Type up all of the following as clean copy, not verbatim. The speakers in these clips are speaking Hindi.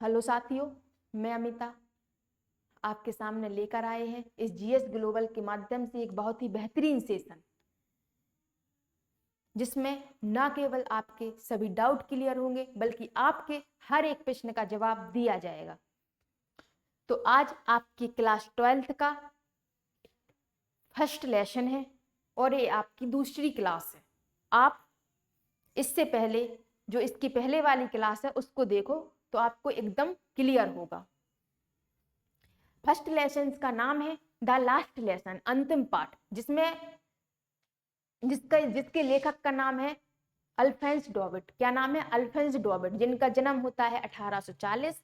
हेलो साथियों, मैं अमिता आपके सामने लेकर आए हैं इस जीएस ग्लोबल के माध्यम से एक बहुत ही बेहतरीन सेशन, जिसमें न केवल आपके सभी डाउट क्लियर होंगे बल्कि आपके हर एक प्रश्न का जवाब दिया जाएगा। तो आज आपकी क्लास 12th का फर्स्ट लेसन है और ये आपकी दूसरी क्लास है। आप इससे पहले जो इसकी पहले वाली क्लास है उसको देखो तो आपको एकदम क्लियर होगा। फर्स्ट लेसन का नाम है द लास्ट लेसन, अंतिम पाठ, जिसके लेखक का नाम है अल्फोंस डॉविट। क्या नाम है? अल्फोंस डॉविट, जिनका जन्म होता है 1840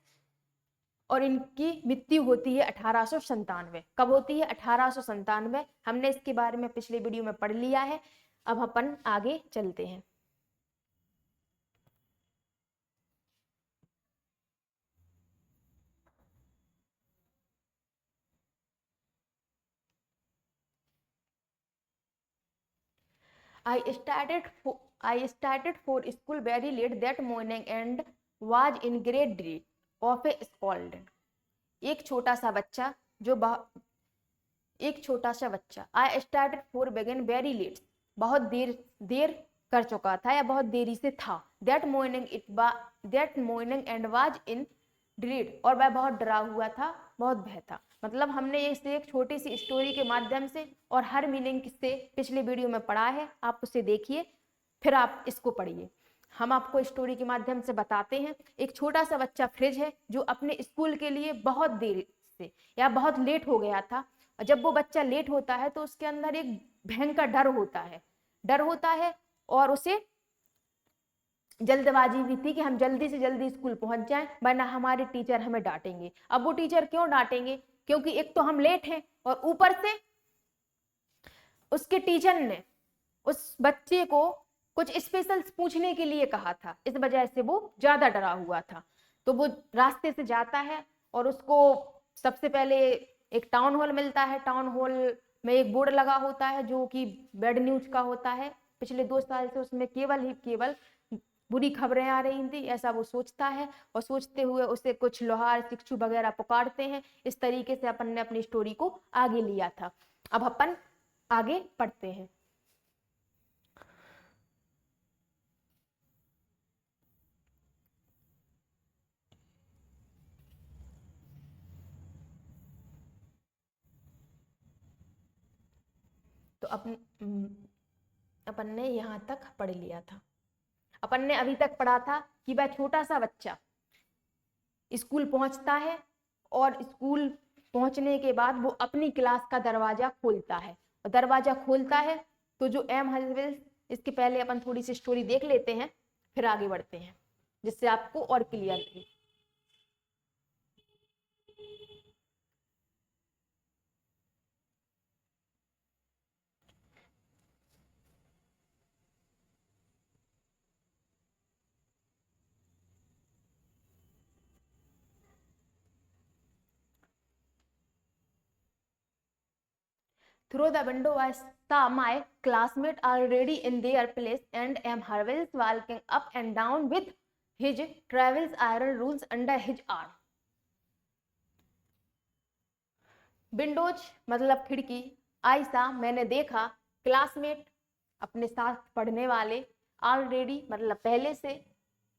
और इनकी मृत्यु होती है 1897। कब होती है? 1897। हमने इसके बारे में पिछले वीडियो में पढ़ लिया है। अब अपन आगे चलते हैं। I started for school very late that morning and was in great dread of a scolding. एक छोटा सा बच्चा I started for begin very late, बहुत देर कर चुका था या बहुत देरी से था। that morning and was in dread, और वह बहुत डरा हुआ था, बहुत भय था। मतलब हमने इसे एक छोटी सी स्टोरी के माध्यम से और हर मीनिंग से पिछले वीडियो में पढ़ा है। आप उसे देखिए फिर आप इसको पढ़िए। हम आपको स्टोरी के माध्यम से बताते हैं। एक छोटा सा बच्चा फ्रिज है जो अपने स्कूल के लिए बहुत देर से या बहुत लेट हो गया था। जब वो बच्चा लेट होता है तो उसके अंदर एक भयंकर डर होता है और उसे जल्दबाजी भी थी कि हम जल्दी से जल्दी स्कूल पहुंच जाएं वरना हमारे टीचर हमें डांटेंगे। अब वो टीचर क्यों डांटेंगे? क्योंकि एक तो हम लेट हैं और ऊपर से उसके टीचर ने उस बच्चे को कुछ स्पेशल पूछने के लिए कहा था। इस वजह से वो ज्यादा डरा हुआ था। तो वो रास्ते से जाता है और उसको सबसे पहले एक टाउन हॉल मिलता है। टाउन हॉल में एक बोर्ड लगा होता है जो कि बैड न्यूज का होता है। पिछले 2 साल से उसमें केवल बुरी खबरें आ रही थी, ऐसा वो सोचता है और सोचते हुए उसे कुछ लोहार शिक्षु वगैरह पुकारते हैं। इस तरीके से अपन ने अपनी स्टोरी को आगे लिया था। अब अपन आगे पढ़ते हैं। तो अपन ने यहाँ तक पढ़ लिया था। अपन ने अभी तक पढ़ा था कि वह छोटा सा बच्चा स्कूल पहुंचता है और स्कूल पहुंचने के बाद वो अपनी क्लास का दरवाजा खोलता है। और दरवाजा खोलता है तो जो एम हलवेल, इसके पहले अपन थोड़ी सी स्टोरी देख लेते हैं फिर आगे बढ़ते हैं जिससे आपको और क्लियर रहे। Through the window, I saw my classmates already in their place, and M. Harville walking up and down with his travels iron rules under his arm. Windows मतलब खिड़की, आयसा मैंने देखा, क्लासमेट अपने साथ पढ़ने वाले, ऑलरेडी मतलब पहले से,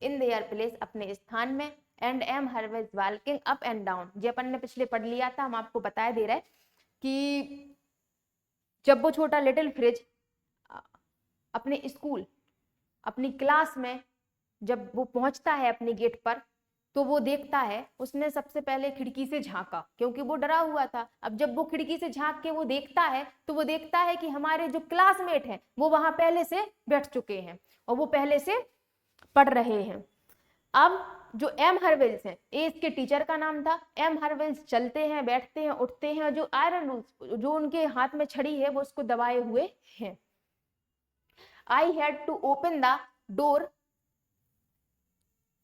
इन देयर प्लेस अपने स्थान में, एंड एम हरवेज वॉकिंग अप एंड डाउन। ये अपन ने पिछले पढ़ लिया था, हम आपको बताया दे रहे कि जब वो छोटा लिटिल फ्रिज अपने स्कूल अपनी क्लास में जब वो पहुंचता है अपने गेट पर तो वो देखता है, उसने सबसे पहले खिड़की से झांका क्योंकि वो डरा हुआ था। अब जब वो खिड़की से झांक के वो देखता है तो वो देखता है कि हमारे जो क्लासमेट हैं वो वहां पहले से बैठ चुके हैं और वो पहले से पढ़ रहे हैं। अब जो एम हरवेल्स हैं, ए इसके टीचर का नाम था। एम हरवेल्स चलते हैं, बैठते हैं, उठते हैं और जो आयरन रूल्स जो उनके हाथ में छड़ी है वो उसको दबाए हुए हैं। I had to open the door,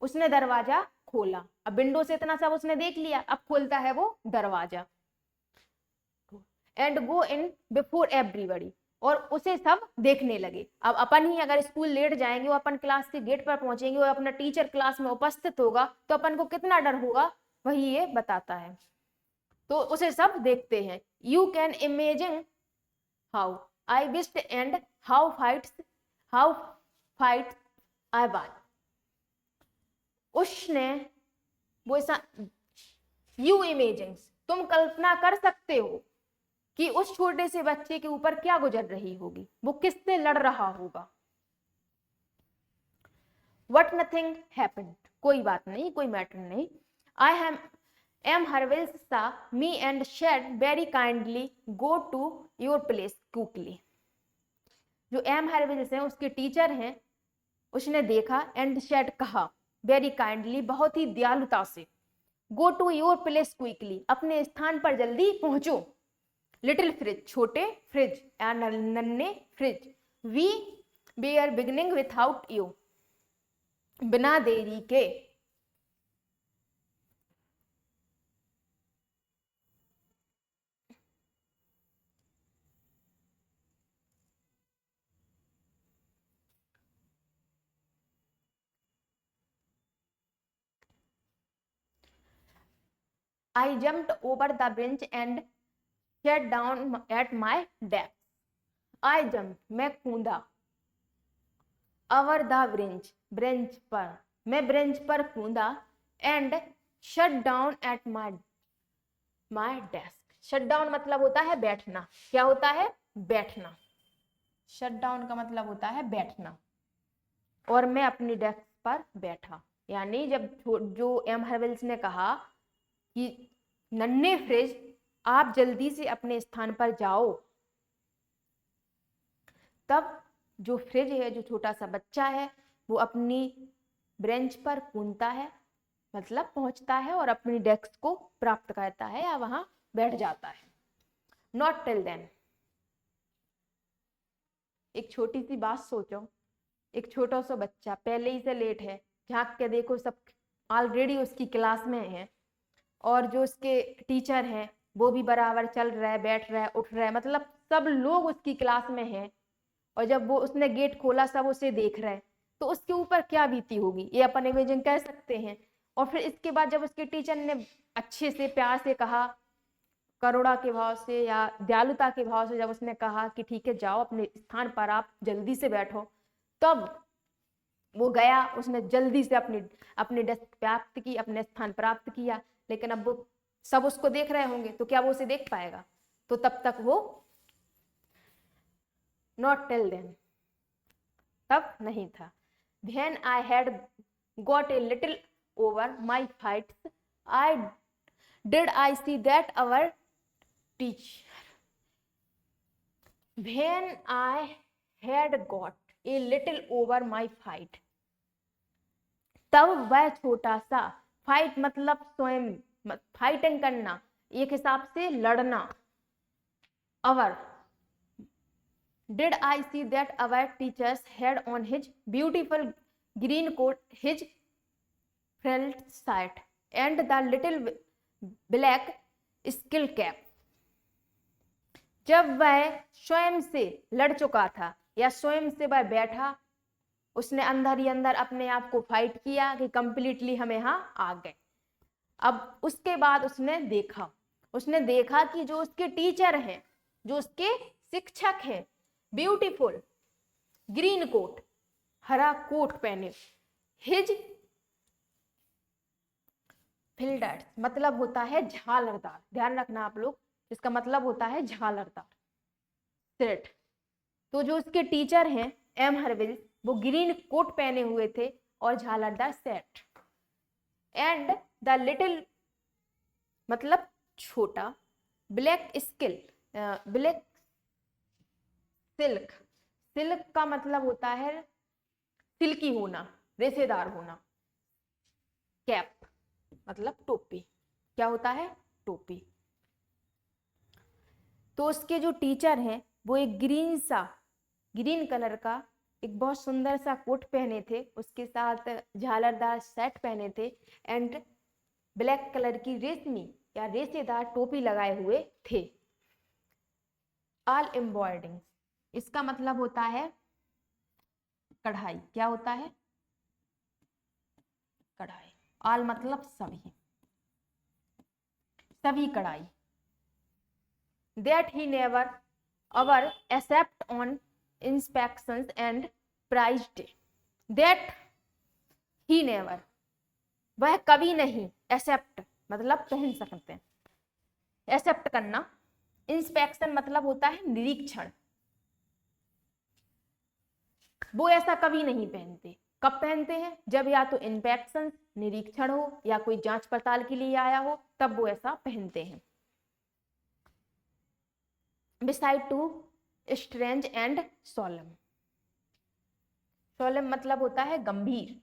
उसने दरवाजा खोला। अब विंडो से इतना सब उसने देख लिया, अब खोलता है वो दरवाजा। And go in before everybody, और उसे सब देखने लगे। अब अपन ही अगर स्कूल लेट जाएंगे, वो अपन क्लास के गेट पर पहुंचेंगे और अपना टीचर क्लास में उपस्थित होगा तो अपन को कितना डर होगा, वही ये बताता है। तो उसे सब देखते हैं। You can imagine how I wished and how fights I won. उसने वो ऐसा, यू इमेजिन, तुम कल्पना कर सकते हो कि उस छोटे से बच्चे के ऊपर क्या गुजर रही होगी, वो किससे लड़ रहा होगा। What nothing happened, कोई बात नहीं, कोई मैटर नहीं। I am Harville saw me and said very kindly go to your place quickly। जो एम हरविल्स हैं उसके टीचर हैं, उसने देखा एंड सेड कहा, वेरी काइंडली बहुत ही दयालुता से, go to your place quickly अपने स्थान पर जल्दी पहुंचो। लिटिल फ्रिज छोटे फ्रिज, नन्हे Franz, we are beginning without you बिना देरी के। I jumped over the bench and sat down at my desk। I jumped, मैं कूदा, over the bench, ब्रेंच पर, मैं ब्रेंच पर कूदा, and sat down at my desk। Shut down मतलब होता है बैठना। क्या होता है? बैठना। शट डाउन का मतलब होता है बैठना। और मैं अपनी डेस्क पर बैठा। यानी जब जो एम हरविल्स ने कहा कि नन्हे फ्रिज आप जल्दी से अपने स्थान पर जाओ, तब जो फ्रिज है, जो छोटा सा बच्चा है, वो अपनी ब्रेंच पर कूदता है, मतलब पहुंचता है और अपनी डेस्क को प्राप्त करता है या वहां बैठ जाता है। नॉट टिल देन, एक छोटी सी बात सोचो, एक छोटा सा बच्चा पहले ही से लेट है, झांक के देखो सब ऑलरेडी उसकी क्लास में है, और जो उसके टीचर हैं वो भी बराबर चल रहा है, बैठ रहा है, उठ रहा है, मतलब सब लोग उसकी क्लास में हैं, और जब वो उसने गेट खोला सब उसे देख रहे हैं, तो उसके ऊपर क्या बीती होगी ये अपन इमेजिन कर सकते हैं। और फिर इसके बाद जब उसके टीचर ने अच्छे से प्यार से कहा, करुणा के भाव से या दयालुता के भाव से जब उसने कहा कि ठीक है जाओ अपने स्थान पर, आप जल्दी से बैठो, तब वो गया, उसने जल्दी से अपनी डेस्क प्राप्त की, अपने स्थान प्राप्त किया। लेकिन अब वो सब उसको देख रहे होंगे तो क्या वो उसे देख पाएगा? तो तब तक वो नॉट टिल देन, तब नहीं था। Then I had got a little over my fights, did I see that our teacher, when I had got a little over my fight, तब वह छोटा सा, फाइट मतलब स्वयं, फाइटिंग करना, एक हिसाब से लड़ना, अवर, did I see that our teachers had on his beautiful green coat his felt shirt and the little black skill cap। जब वह स्वयं से लड़ चुका था या स्वयं से वह बैठा, उसने अंदर ही अंदर अपने आप को फाइट किया कि कंप्लीटली हम यहाँ आ गए। अब उसके बाद उसने देखा कि जो उसके टीचर हैं, जो उसके शिक्षक हैं, ब्यूटीफुल ग्रीन कोट, हरा कोट पहने, हिज फिल्डर्स मतलब होता है झालरदार, ध्यान रखना आप लोग, इसका मतलब होता है झालरदार सेट। तो जो उसके टीचर हैं एम हरविल, वो ग्रीन कोट पहने हुए थे और झालरदार सेट, एंड द लिटिल मतलब छोटा, ब्लैक ब्लैक सिल्क, सिल्क का मतलब होता है सिल्की होना, रेशेदार होना, कैप मतलब टोपी, क्या होता है? टोपी। तो उसके जो टीचर हैं वो एक ग्रीन कलर का एक बहुत सुंदर सा कोट पहने थे, उसके साथ झालरदार शर्ट पहने थे, एंड ब्लैक कलर की रेशमी या रेशेदार टोपी लगाए हुए थे। ऑल एम्ब्रॉयडरिंग, इसका मतलब होता है कढ़ाई। क्या होता है? कढ़ाई। ऑल मतलब सभी, सभी कढ़ाई। That he never our except on inspections and prized. That he never, वह कभी नहीं, एक्सेप्ट मतलब पहन सकते हैं, एक्सेप्ट करना। इंस्पेक्शन मतलब होता है निरीक्षण। वो ऐसा कभी नहीं पहनते। कब पहनते हैं? जब या तो इंस्पेक्शन निरीक्षण हो या कोई जांच पड़ताल के लिए आया हो, तब वो ऐसा पहनते हैं। Beside to strange and solemn. Solemn मतलब होता है गंभीर।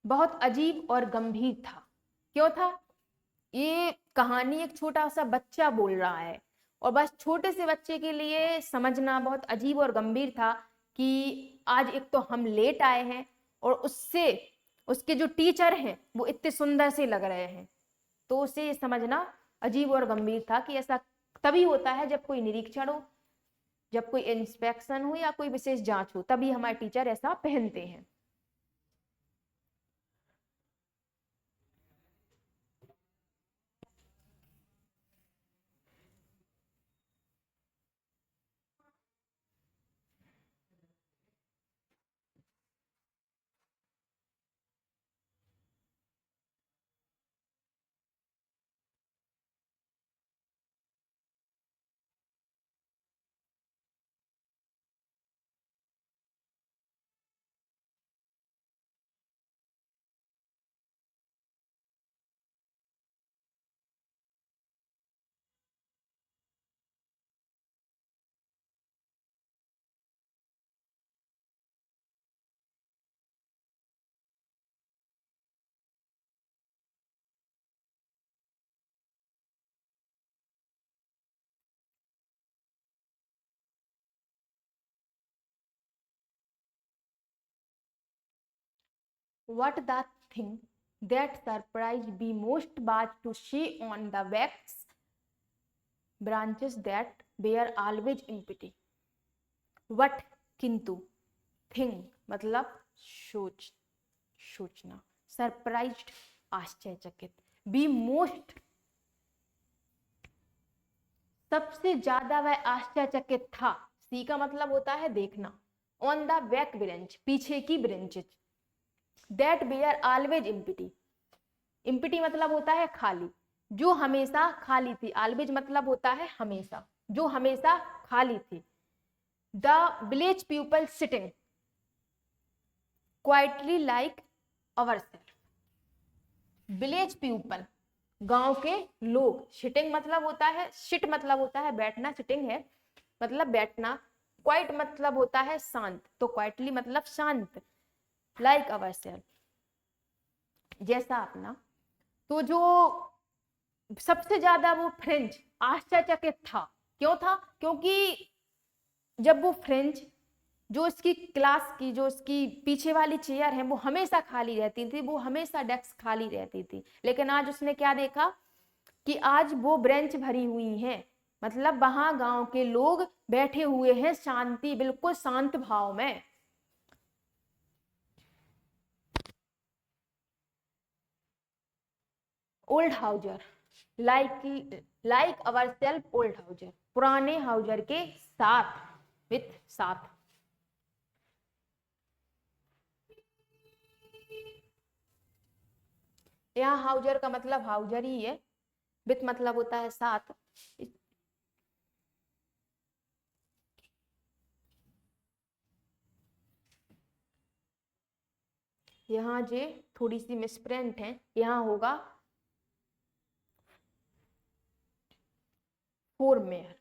बहुत अजीब और गंभीर था। क्यों था? ये कहानी एक छोटा सा बच्चा बोल रहा है, और बस छोटे से बच्चे के लिए समझना बहुत अजीब और गंभीर था कि आज एक तो हम लेट आए हैं, और उससे उसके जो टीचर हैं वो इतने सुंदर से लग रहे हैं। तो उसे ये समझना अजीब और गंभीर था कि ऐसा तभी होता है जब कोई निरीक्षण हो, जब कोई इंस्पेक्शन हो या कोई विशेष जांच हो, तभी हमारे टीचर ऐसा पहनते हैं। What the thing that surprised me most was to see on the wax branches that were always empty. What किंतु, थिंग मतलब सोच, सोचना, सरप्राइज्ड आश्चर्यचकित, बी मोस्ट सबसे ज्यादा वह आश्चर्यचकित था। सी का मतलब होता है देखना। ऑन द बैक ब्रेंच पीछे की benches, that were always empty, empty मतलब होता है खाली, जो हमेशा खाली थी। ऑलवेज मतलब होता है हमेशा, जो हमेशा खाली थी। The village people sitting quietly like ourself. Village people गांव के लोग, सिटिंग मतलब होता है, सिट मतलब होता है बैठना, सिटिंग है मतलब बैठना, क्वाइट मतलब होता है शांत, तो क्वाइटली मतलब शांत, लाइक अवरसेल्फ जैसा अपना। तो जो सबसे ज्यादा वो फ्रेंच आश्चर्यचकित था। क्यों था? क्योंकि जब वो फ्रेंच जो इसकी क्लास की जो इसकी पीछे वाली चेयर है वो हमेशा खाली रहती थी, वो हमेशा डेस्क खाली रहती थी, लेकिन आज उसने क्या देखा कि आज वो ब्रेंच भरी हुई हैं, मतलब वहां गांव के लोग बैठे हुए हैं शांति, बिल्कुल शांत भाव में। Old Houser like our self, old Houser पुराने हाउजर के साथ, विथ साथ। यहाँ हाउजर का मतलब हाउजर ही है, विथ मतलब होता है साथ। यहाँ जे थोड़ी सी मिसप्रिंट है, यहाँ होगा four mayor,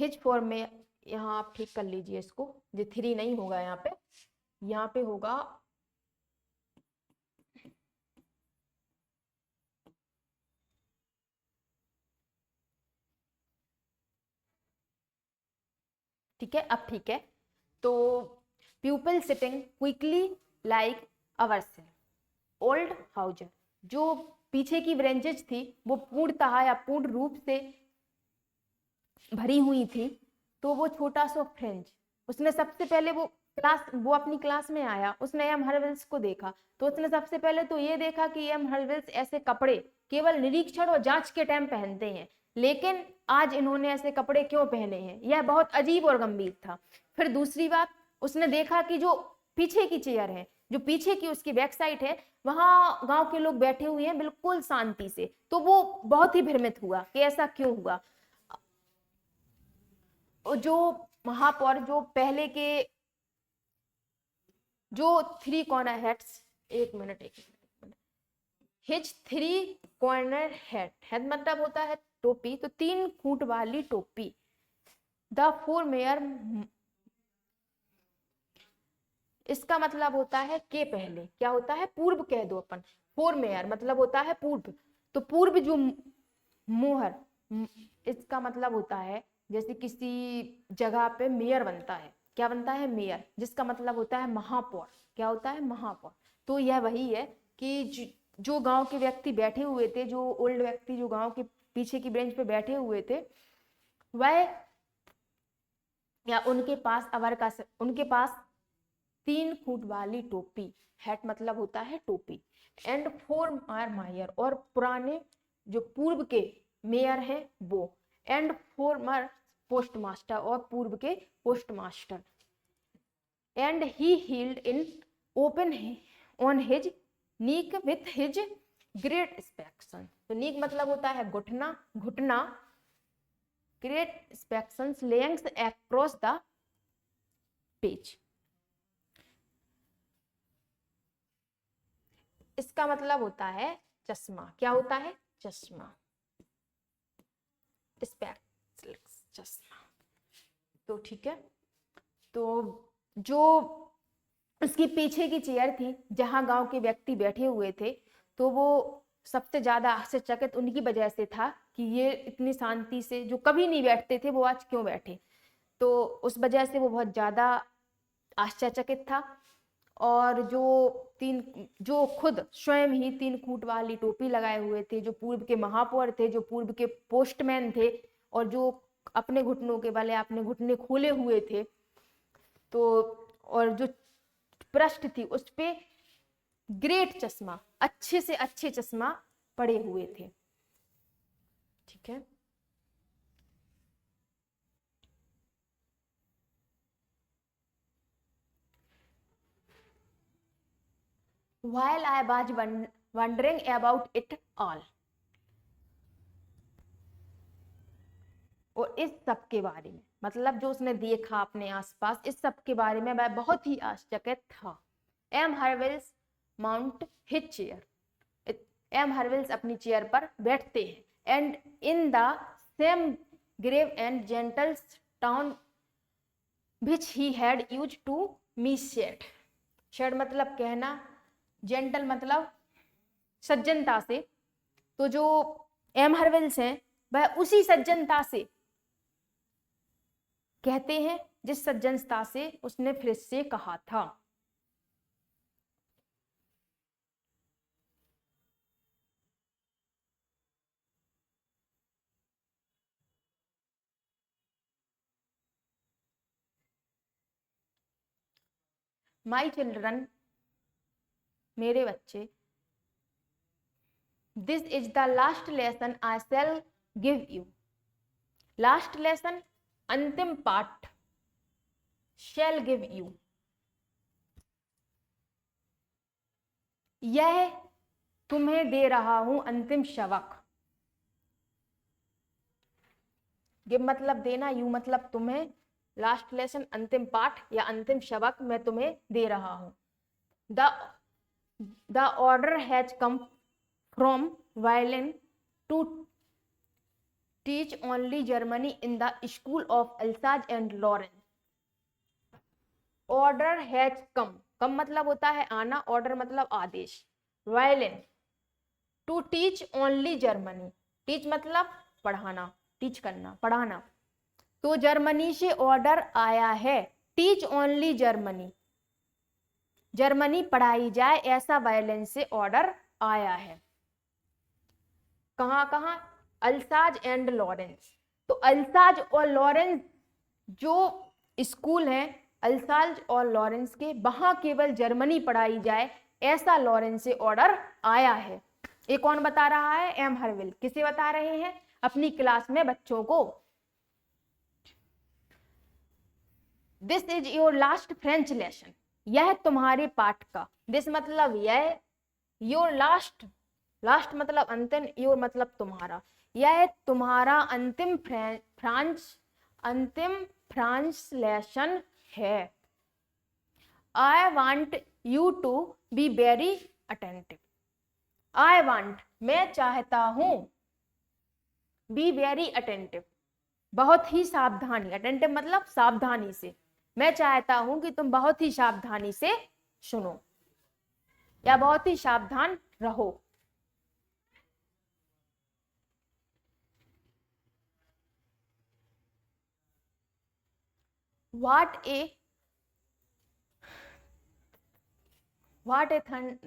his four mayor. यहाँ आप ठीक कर लीजिए इसको, ये थ्री नहीं होगा यहाँ पे होगा ठीक है, अब ठीक है। तो people sitting quickly like ourselves, old Hauser जो पीछे की ब्रेंचेज थी वो पूर्णतः या पूर्ण रूप से भरी हुई थी, तो वो छोटा सा फ्रेंच, उसने सबसे पहले वो अपनी क्लास में आया, उसने एम हर्वेल्स को देखा, तो उसने सबसे पहले तो ये देखा कि एम हर्वेल्स ऐसे कपड़े केवल निरीक्षण और जांच के टाइम पहनते हैं, लेकिन आज इन्होंने ऐसे कपड़े क्यों पहने हैं, यह बहुत अजीब और गंभीर था। फिर दूसरी बात, उसने देखा कि जो पीछे की चेयर है, जो पीछे की उसकी बैक साइड है, वहां गांव के लोग बैठे हुए हैं बिल्कुल शांति से, तो वो बहुत ही भ्रमित हुआ कि ऐसा क्यों हुआ। जो महापौर, जो पहले के जो 3 कॉर्नर हेड्स, एक मिनट हिज 3 कॉर्नर हेड मतलब होता है टोपी, तो 3 फूट वाली टोपी। द 4 मेयर, इसका मतलब होता है के पहले, क्या होता है, पूर्व कह दो अपन। 4 मेयर मतलब होता है पूर्व, तो पूर्व जो मोहर, इसका मतलब होता है जैसे किसी जगह पे मेयर बनता है, क्या बनता है, मेयर, जिसका मतलब होता है महापौर, क्या होता है, महापौर। तो यह वही है कि जो गांव के व्यक्ति बैठे हुए थे, जो ओल्ड व्यक्ति जो गांव के पीछे की बेंच पे बैठे हुए थे, वह या उनके पास 3 फुट वाली टोपी, हैट मतलब होता है टोपी, एंड 4 आर मायर, और पुराने जो पूर्व के मेयर हैं वो, एंड 4 मार पोस्ट मास्टर, और पूर्व के post master, and he held in open on his knee with his great स्पेक्शन। तो नीक मतलब होता है घुटना, घुटना, great spectacles length across the page. इसका मतलब होता है चश्मा, क्या होता है, चश्मा, स्पेक्स, चश्मा। तो ठीक है, तो जो उसकी पीछे की चेयर थी जहां गांव के व्यक्ति बैठे हुए थे, तो वो सबसे ज्यादा आश्चर्यचकित उनकी वजह से था कि ये इतनी शांति से, जो कभी नहीं बैठते थे, वो आज क्यों बैठे। तो उस वजह से वो बहुत ज्यादा आश्चर्यचकित था। और जो खुद स्वयं ही 3 फुट वाली टोपी लगाए हुए थे, जो पूर्व के महापौर थे, जो पूर्व के पोस्टमैन थे, और जो अपने घुटनों के बले अपने घुटने खोले हुए थे, तो और जो पृष्ठ थी उस पे ग्रेट चश्मा, अच्छे से अच्छे चश्मा पड़े हुए थे। ठीक है, while I was wondering about it all, और इस सब के बारे में, मतलब जो उसने देखा अपने आसपास, इस सब के बारे में वह बहुत ही आश्चर्यचकित था। एम हर्वेल्स माउंट हिज चेयर, एम हर्वेल्स अपनी चेयर पर बैठते हैं, and in the same grave and gentle tone which he had use to me said. Said मतलब कहना, जेंटल मतलब सज्जनता से, तो जो एम हर्वेल्स हैं वह उसी सज्जनता से कहते हैं जिस सज्जनता से उसने फिर से कहा था। माई चिल्ड्रन, मेरे बच्चे, this is the last lesson I shell give you. Last lesson, अंतिम पाठ, शैल गिव यू, यह तुम्हें दे रहा हूं अंतिम सबक। गिव मतलब देना, यू मतलब तुम्हें, लास्ट लेसन अंतिम पाठ या अंतिम सबक मैं तुम्हें दे रहा हूं। The order has come from violin to teach only Germany in the school of Alsace and Lorraine. Order has come, come मतलब होता है आना, ऑर्डर मतलब आदेश। Violin, to teach only Germany, teach मतलब पढ़ाना, टीच करना, पढ़ाना, तो जर्मनी से ऑर्डर आया है, टीच ओनली जर्मनी, जर्मनी पढ़ाई जाए ऐसा वायलिन से ऑर्डर आया है। कहां कहां, अल्साज एंड लॉरेंस, तो अल्साज और लॉरेंस जो स्कूल है, अल्साज और लॉरेंस के, वहां केवल जर्मनी पढ़ाई जाए, ऐसा लॉरेंस से ऑर्डर आया है। ये कौन बता रहा है? एम हर्विल। किसे बता रहे हैं? अपनी क्लास में बच्चों को। This is your last French lesson, यह तुम्हारे पाठ का, दिस मतलब यह, योर लास्ट, लास्ट मतलब अंतिम, योर मतलब तुम्हारा, यह तुम्हारा अंतिम फ्रांस लेसन है। I want you to be very attentive. I want मैं चाहता हूं, बी वेरी अटेंटिव बहुत ही सावधानी, अटेंटिव मतलब सावधानी से, मैं चाहता हूं कि तुम बहुत ही सावधानी से सुनो या बहुत ही सावधान रहो। What a thun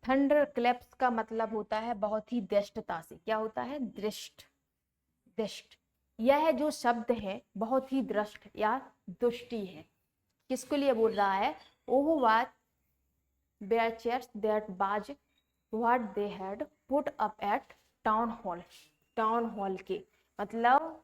thunder claps का मतलब होता है बहुत ही दृष्टता से। क्या होता है? दृष्ट, दृष्ट। यह जो शब्द है बहुत ही दृष्ट या दुष्टि है। किसके लिए बोल रहा है? ओह वाट बेचर्स दैट बाज what they had put up at town hall, town hall के मतलब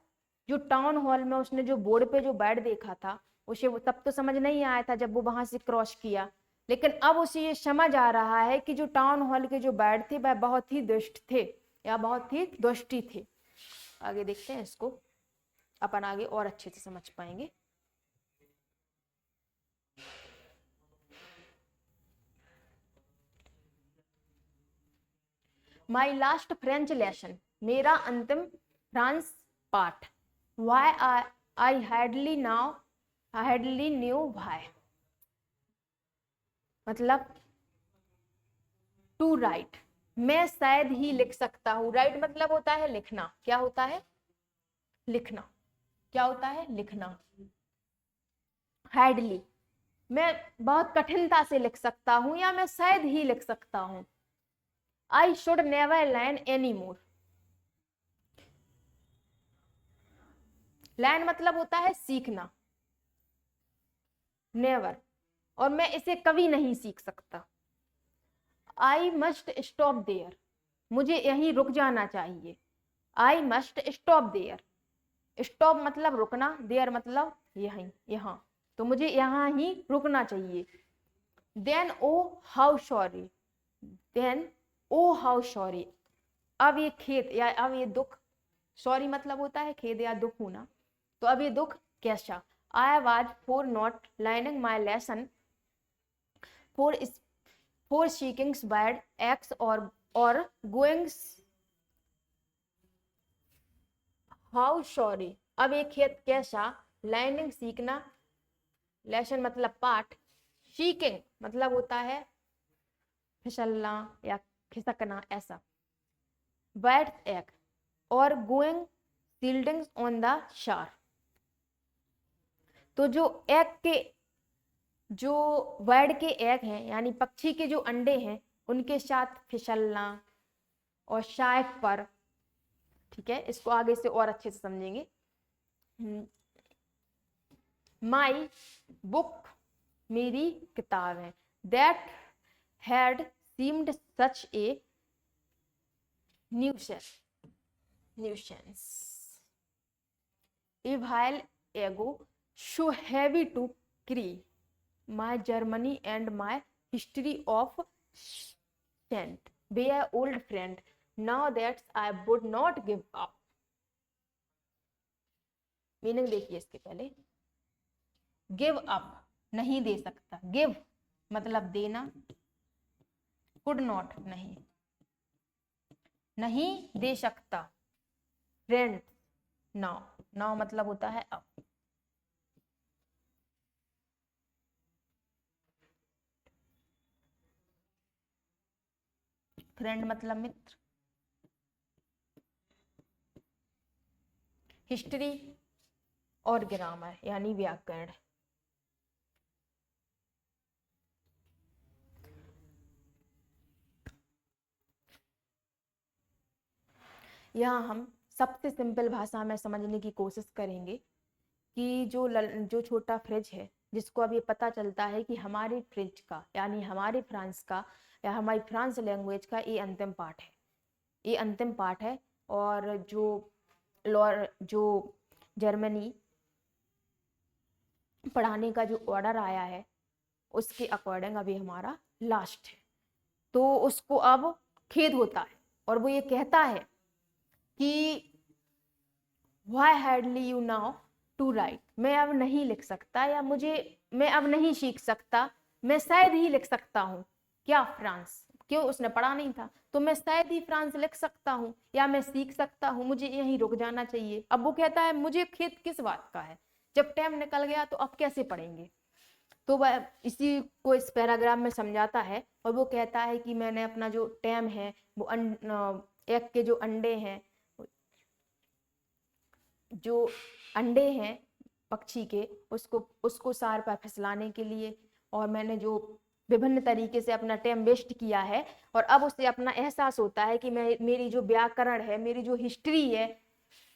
जो टाउन हॉल में उसने जो बोर्ड पे जो बेड देखा था, उसे वो तब तो समझ नहीं आया था जब वो वहां से क्रॉस किया, लेकिन अब उसे ये समझ आ रहा है कि जो टाउन हॉल के जो बेड थे वह बहुत ही दुष्ट थे या बहुत ही दुष्टी थे। आगे देखते हैं इसको, अपन आगे और अच्छे से समझ पाएंगे। माई लास्ट फ्रेंच लेसन, मेरा अंतिम फ्रांस पाठ। Why I hardly knew why मतलब टू राइट, मैं शायद ही लिख सकता हूँ। राइट मतलब होता है लिखना। क्या होता है? लिखना। क्या होता है? लिखना। हार्डली मैं बहुत कठिनता से लिख सकता हूँ या मैं शायद ही लिख सकता हूँ। I should never learn any more, learn मतलब होता है सीखना, नेवर, और मैं इसे कभी नहीं सीख सकता। आई मस्ट स्टॉप देयर, मुझे यहीं रुक जाना चाहिए। I must stop there, stop मतलब रुकना, देयर मतलब यहीं, यहाँ, तो मुझे यहाँ ही रुकना चाहिए। Then oh how sorry, then oh how sorry, अब ये खेद या अब ये दुख, सॉरी मतलब होता है खेद या दुख होना, तो अब ये दुख कैसा। I was for not learning my lesson for सीकिंग्स bad x और गोइंग्स हाउ सॉरी, अब एक खेत कैसा, लर्निंग सीखना, लेसन मतलब पाठ, सीकिंग मतलब होता है फिसलना या खिसकना ऐसा, बैड एक और गोइंग सील्डिंग्स ऑन द शार, तो जो एग के, जो बर्ड के एग हैं यानी पक्षी के जो अंडे हैं उनके साथ फिसलना और शायक पर। ठीक है, इसको आगे से और अच्छे से समझेंगे। माई बुक, मेरी किताब है, that had seemed such A nuisance, nuisance a while एगो so heavy to carry my Germany and my history of Saint be an old friend now that I would not give up। Meaning देखिए इसके पहले, गिव अप नहीं दे सकता, गिव मतलब देना, कुड नॉट नहीं, नहीं दे सकता, फ्रेंड नाउ, नाउ मतलब होता है अब। फ्रेंड मतलब मित्र, हिस्ट्री और ग्रामर यानी व्याकरण। यहाँ हम सबसे सिंपल भाषा में समझने की कोशिश करेंगे कि जो छोटा फ्रिज है, जिसको अब ये पता चलता है कि हमारे फ्रिज का यानी हमारे फ्रांस का या हमारी फ्रांस लैंग्वेज का ये अंतिम पार्ट है, ये अंतिम पार्ट है। और जो जर्मनी पढ़ाने का जो ऑर्डर आया है उसके अकॉर्डिंग अभी हमारा लास्ट है। तो उसको अब खेद होता है और वो ये कहता है कि why hardly you now to write, मैं अब नहीं लिख सकता या मैं अब नहीं सीख सकता, मैं शायद ही लिख सकता हूँ क्या फ्रांस, क्यों उसने पढ़ा नहीं था, तो मैं शायद ही फ्रांस लिख सकता हूँ या मैं सीख सकता हूँ, मुझे यहीं रुक जाना चाहिए। अब वो कहता है मुझे खेद किस बात का है, जब टाइम निकल गया तो अब कैसे पढ़ेंगे। तो वह इसी को इस पैराग्राफ में समझाता है और वो कहता है कि मैंने अपना जो टाइम है वो एग के जो अंडे हैं पक्षी के, उसको सार पर फिसलाने के लिए, और मैंने जो विभिन्न तरीके से अपना टाइम वेस्ट किया है, और अब उसे अपना एहसास होता है कि मेरी जो व्याकरण है, मेरी जो हिस्ट्री है,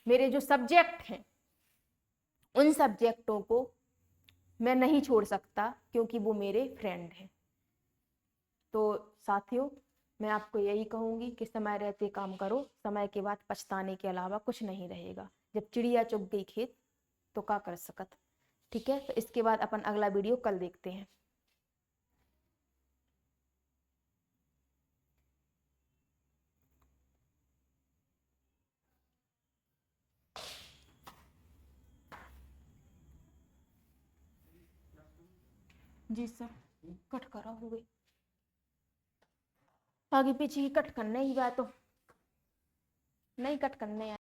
मेरे जो सब्जेक्ट हैं, उन सब्जेक्टों को मैं नहीं छोड़ सकता क्योंकि वो मेरे फ्रेंड हैं। तो साथियों, मैं आपको यही कहूंगी कि समय रहते काम करो, समय के बाद पछताने के अलावा कुछ नहीं रहेगा। जब चिड़िया चुग गई खेत तो का कर सकत। ठीक है, तो इसके बाद अपन अगला वीडियो कल देखते हैं। जी सर, कट करा हो गई, आगे पीछे ही कट करने ही बात, तो नहीं कट करने